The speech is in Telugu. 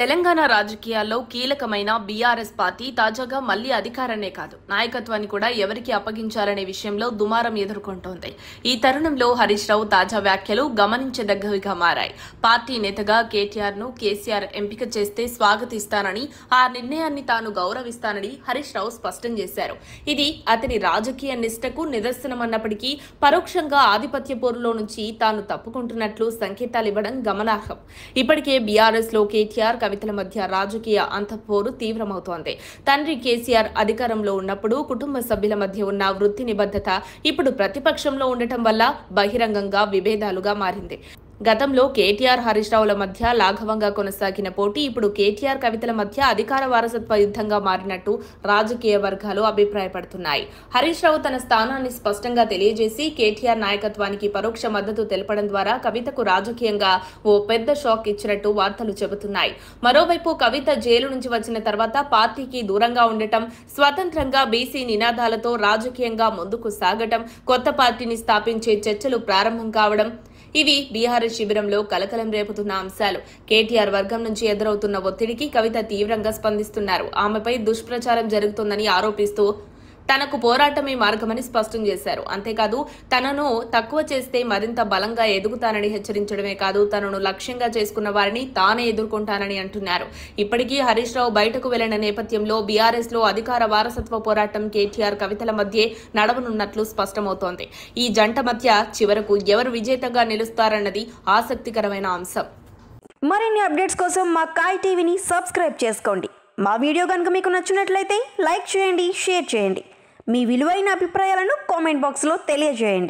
తెలంగాణ రాజకీయాల్లో కీలకమైన బీఆర్ఎస్ పార్టీ తాజాగా మళ్లీ అధికారాన్నే కాదు నాయకత్వాన్ని కూడా ఎవరికి అప్పగించాలనే విషయంలో దుమారం ఎదుర్కొంటోంది. ఈ తరుణంలో హరీష్ రావు తాజా వ్యాఖ్యలు గమనించదగ్గవిగా మారాయి. పార్టీ నేతగా కేటీఆర్ ను కేసీఆర్ ఎంపిక చేస్తే స్వాగతిస్తానని, ఆ నిర్ణయాన్ని తాను గౌరవిస్తానని హరీష్ రావు స్పష్టం చేశారు. ఇది అతని రాజకీయ నిష్ఠకు నిదర్శనమన్నప్పటికీ పరోక్షంగా ఆధిపత్య పోరులో నుంచి తాను తప్పుకుంటున్నట్లు సంకేతాలివ్వడం గమనార్హం. ఇప్పటికే బీఆర్ఎస్ లో కేటీఆర్ కవితల మధ్య రాజకీయ అంతఃపోరు తీవ్రమవుతోంది. తండ్రి కేసీఆర్ అధికారంలో ఉన్నప్పుడు కుటుంబ సభ్యుల మధ్య ఉన్న వృత్తి నిబద్ధత ఇప్పుడు ప్రతిపక్షంలో ఉండటం వల్ల బహిరంగంగా విభేదాలుగా మారింది. గతంలో కేటీఆర్ హరీష్ రావుల మధ్య లాఘవంగా కొనసాగిన పోటీ ఇప్పుడు కేటీఆర్ కవితల మధ్య అధికార వారసత్వ యుద్ధంగా మారినట్టు రాజకీయ వర్గాలు అభిప్రాయపడుతున్నాయి. హరీష్ రావు తన స్థానాన్ని స్పష్టంగా తెలియజేసి కేటీఆర్ నాయకత్వానికి పరోక్ష మద్దతు తెలపడం ద్వారా కవితకు రాజకీయంగా ఓ పెద్ద షాక్ ఇచ్చినట్టు వార్తలు చెబుతున్నాయి. మరోవైపు కవిత జైలు నుంచి వచ్చిన తర్వాత పార్టీకి దూరంగా ఉండటం, స్వతంత్రంగా బీసీ నినాదాలతో రాజకీయంగా ముందుకు సాగటం, కొత్త పార్టీని స్థాపించే చర్చలు ప్రారంభం కావడం ఇవి బీఆర్ఎస్ శిబిరంలో కలకలం రేపుతున్న అంశాలు. కేటీఆర్ వర్గం నుంచి ఎదురవుతున్న ఒత్తిడికి కవిత తీవ్రంగా స్పందిస్తున్నారు. ఆమెపై దుష్ప్రచారం జరుగుతుందని ఆరోపిస్తూ తనకు పోరాటమే మార్గమని స్పష్టం చేశారు. అంతేకాదు తనను తక్కువ చేస్తే మరింత బలంగా ఎదుగుతానని హెచ్చరించడమే కాదు, తనను లక్ష్యంగా చేసుకున్న వారిని తానే ఎదుర్కొంటానని అంటున్నారు. ఇప్పటికీ హరీష్ రావు బయటకు వెళ్లిన నేపథ్యంలో బీఆర్ఎస్ లో అధికార వారసత్వ పోరాటం కేటీఆర్ కవితల మధ్య నడవనున్నట్లు స్పష్టమవుతోంది. ఈ జంట మధ్య చివరకు ఎవరు విజేతగా నిలుస్తారన్నది ఆసక్తికరమైన అంశం. మరిన్ని అప్డేట్స్ కోసం మా కాయ్ టీవీని సబ్స్క్రైబ్ చేసుకోండి. మా వీడియో కనుక మీకు నచ్చినట్లయితే లైక్ చేయండి, షేర్ చేయండి. మీ విలువైన అభిప్రాయాలను కామెంట్ బాక్స్లో తెలియజేయండి.